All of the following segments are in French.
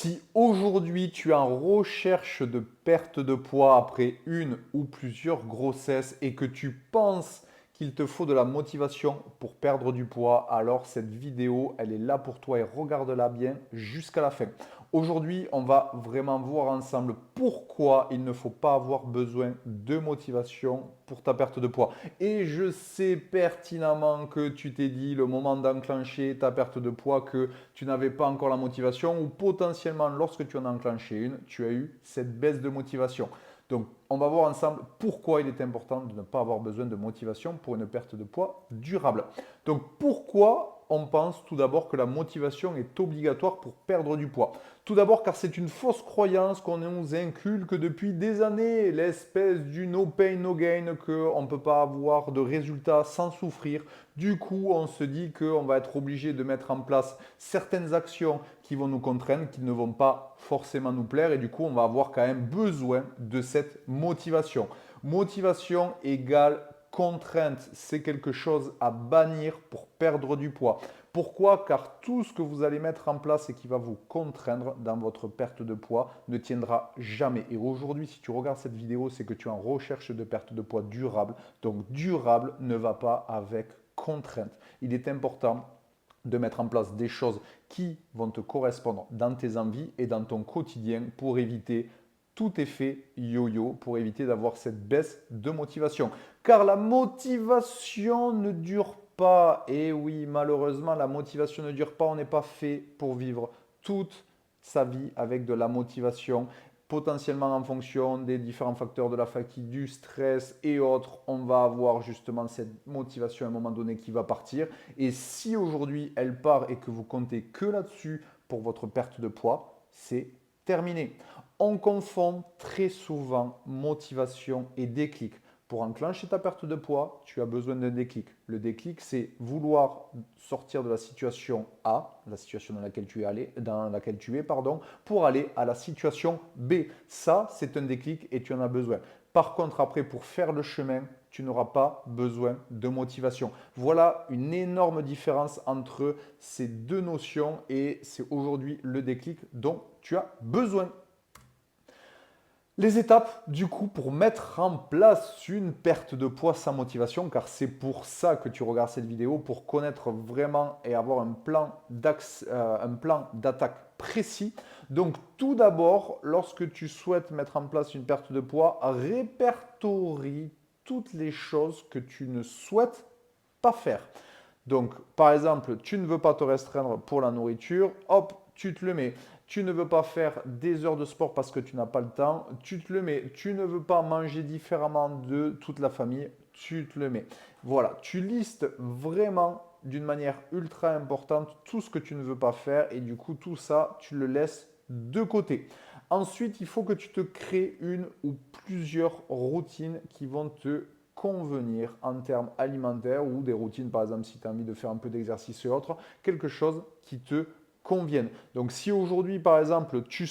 Si aujourd'hui tu es en recherche de perte de poids après une ou plusieurs grossesses et que tu penses qu'il te faut de la motivation pour perdre du poids, alors cette vidéo, elle est là pour toi et regarde-la bien jusqu'à la fin. Aujourd'hui, on va vraiment voir ensemble pourquoi il ne faut pas avoir besoin de motivation pour ta perte de poids. Et je sais pertinemment que tu t'es dit le moment d'enclencher ta perte de poids que tu n'avais pas encore la motivation ou potentiellement lorsque tu en as enclenché une, tu as eu cette baisse de motivation. Donc, on va voir ensemble pourquoi il est important de ne pas avoir besoin de motivation pour une perte de poids durable. Donc, pourquoi on pense tout d'abord que la motivation est obligatoire pour perdre du poids? Tout d'abord car c'est une fausse croyance qu'on nous inculque depuis des années, l'espèce du no pain, no gain, qu'on ne peut pas avoir de résultats sans souffrir. Du coup, on se dit qu'on va être obligé de mettre en place certaines actions qui vont nous contraindre, qui ne vont pas forcément nous plaire, et du coup, on va avoir quand même besoin de cette motivation. Motivation égale contrainte, c'est quelque chose à bannir pour perdre du poids. Pourquoi? Car tout ce que vous allez mettre en place et qui va vous contraindre dans votre perte de poids ne tiendra jamais. Et aujourd'hui, si tu regardes cette vidéo, c'est que tu es en recherche de perte de poids durable. Donc durable ne va pas avec contrainte. Il est important de mettre en place des choses qui vont te correspondre dans tes envies et dans ton quotidien pour éviter tout effet yo-yo, pour éviter d'avoir cette baisse de motivation. Car la motivation ne dure pas. Et oui, malheureusement, la motivation ne dure pas. On n'est pas fait pour vivre toute sa vie avec de la motivation, potentiellement en fonction des différents facteurs de la fatigue, du stress et autres, on va avoir justement cette motivation à un moment donné qui va partir. Et si aujourd'hui elle part et que vous comptez que là-dessus pour votre perte de poids, c'est terminé. On confond très souvent motivation et déclic. Pour enclencher ta perte de poids, tu as besoin d'un déclic. Le déclic, c'est vouloir sortir de la situation A, la situation dans laquelle tu es, pardon, pour aller à la situation B. Ça, c'est un déclic et tu en as besoin. Par contre, après, pour faire le chemin, tu n'auras pas besoin de motivation. Voilà une énorme différence entre ces deux notions et c'est aujourd'hui le déclic dont tu as besoin. Les étapes, du coup, pour mettre en place une perte de poids sans motivation, car c'est pour ça que tu regardes cette vidéo, pour connaître vraiment et avoir un plan d'attaque précis. Donc, tout d'abord, lorsque tu souhaites mettre en place une perte de poids, répertorie toutes les choses que tu ne souhaites pas faire. Donc, par exemple, tu ne veux pas te restreindre pour la nourriture, hop, tu te le mets. Tu ne veux pas faire des heures de sport parce que tu n'as pas le temps, tu te le mets. Tu ne veux pas manger différemment de toute la famille, tu te le mets. Voilà, tu listes vraiment d'une manière ultra importante tout ce que tu ne veux pas faire et du coup tout ça, tu le laisses de côté. Ensuite, il faut que tu te crées une ou plusieurs routines qui vont te convenir en termes alimentaires ou des routines, par exemple, si tu as envie de faire un peu d'exercice et autres, quelque chose qui te convienne. Donc si aujourd'hui, par exemple, tu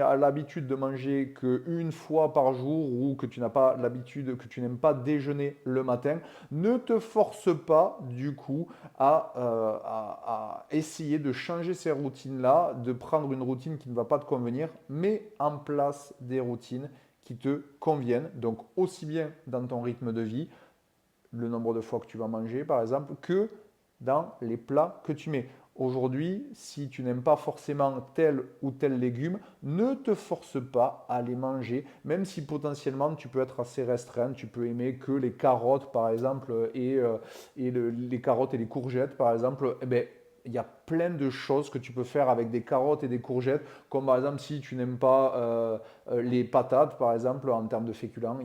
as l'habitude de manger qu'une fois par jour ou que tu n'as pas l'habitude, que tu n'aimes pas déjeuner le matin, ne te force pas du coup à essayer de changer ces routines-là, de prendre une routine qui ne va pas te convenir, mets en place des routines qui te conviennent, donc aussi bien dans ton rythme de vie, le nombre de fois que tu vas manger par exemple, que dans les plats que tu mets. Aujourd'hui, si tu n'aimes pas forcément tel ou tel légume, ne te force pas à les manger, même si potentiellement tu peux être assez restreint, tu peux aimer que les carottes par exemple les carottes et les courgettes par exemple, eh ben, il y a plein de choses que tu peux faire avec des carottes et des courgettes, comme par exemple si tu n'aimes pas les patates, par exemple, en termes de féculents,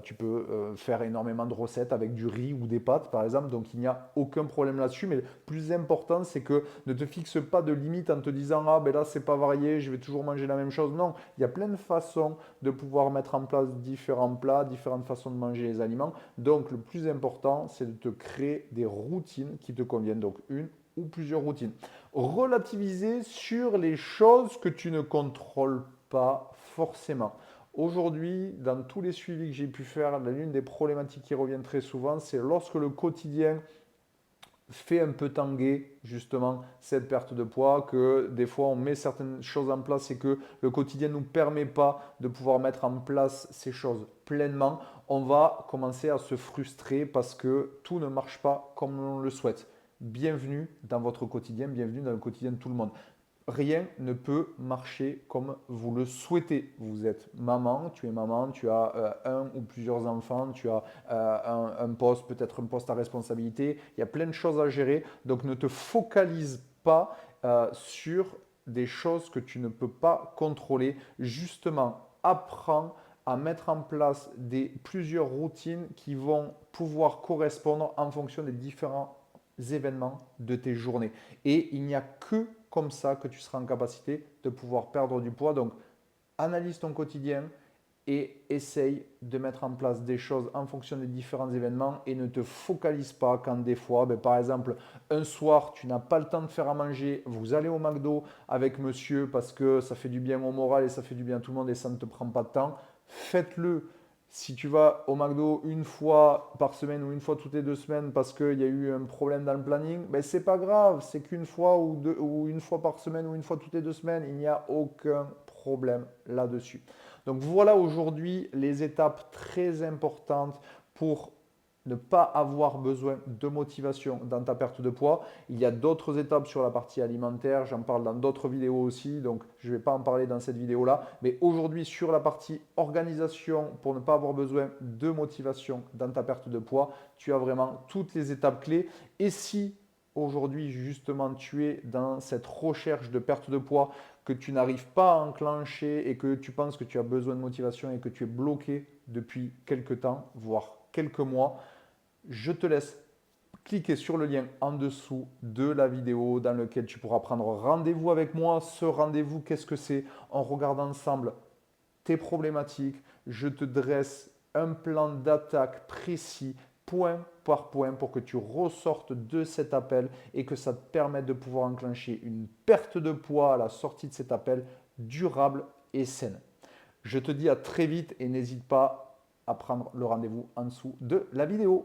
tu peux faire énormément de recettes avec du riz ou des pâtes, par exemple, donc il n'y a aucun problème là-dessus, mais le plus important, c'est que ne te fixe pas de limite en te disant, ah ben là, c'est pas varié, je vais toujours manger la même chose. Non, il y a plein de façons de pouvoir mettre en place différents plats, différentes façons de manger les aliments, donc le plus important, c'est de te créer des routines qui te conviennent, donc une ou plusieurs routines. Relativiser sur les choses que tu ne contrôles pas forcément. Aujourd'hui, dans tous les suivis que j'ai pu faire, l'une des problématiques qui revient très souvent, c'est lorsque le quotidien fait un peu tanguer justement cette perte de poids, que des fois on met certaines choses en place et que le quotidien ne nous permet pas de pouvoir mettre en place ces choses pleinement, on va commencer à se frustrer parce que tout ne marche pas comme on le souhaite. Bienvenue dans votre quotidien, bienvenue dans le quotidien de tout le monde. Rien ne peut marcher comme vous le souhaitez. Vous êtes maman, tu as un ou plusieurs enfants, tu as un poste, peut-être un poste à responsabilité. Il y a plein de choses à gérer. Donc ne te focalise pas sur des choses que tu ne peux pas contrôler. Justement, apprends à mettre en place plusieurs routines qui vont pouvoir correspondre en fonction des différents événements de tes journées. Et il n'y a que comme ça que tu seras en capacité de pouvoir perdre du poids. Donc, analyse ton quotidien et essaye de mettre en place des choses en fonction des différents événements et ne te focalise pas quand des fois, par exemple, un soir, tu n'as pas le temps de faire à manger, vous allez au McDo avec monsieur parce que ça fait du bien au moral et ça fait du bien à tout le monde et ça ne te prend pas de temps. Faites-le. Si tu vas au McDo une fois par semaine ou une fois toutes les 2 semaines parce qu'il y a eu un problème dans le planning, c'est pas grave, c'est qu'une fois ou une fois par semaine ou une fois toutes les 2 semaines, il n'y a aucun problème là-dessus. Donc voilà aujourd'hui les étapes très importantes pour ne pas avoir besoin de motivation dans ta perte de poids. Il y a d'autres étapes sur la partie alimentaire, j'en parle dans d'autres vidéos aussi, donc je ne vais pas en parler dans cette vidéo-là. Mais aujourd'hui, sur la partie organisation, pour ne pas avoir besoin de motivation dans ta perte de poids, tu as vraiment toutes les étapes clés. Et si aujourd'hui, justement, tu es dans cette recherche de perte de poids, que tu n'arrives pas à enclencher et que tu penses que tu as besoin de motivation et que tu es bloqué depuis quelques temps, voire quelques mois, je te laisse cliquer sur le lien en dessous de la vidéo dans lequel tu pourras prendre rendez-vous avec moi. Ce rendez-vous, qu'est-ce que c'est? On regarde ensemble tes problématiques. Je te dresse un plan d'attaque précis, point par point, pour que tu ressortes de cet appel et que ça te permette de pouvoir enclencher une perte de poids à la sortie de cet appel durable et saine. Je te dis à très vite et n'hésite pas à prendre le rendez-vous en dessous de la vidéo.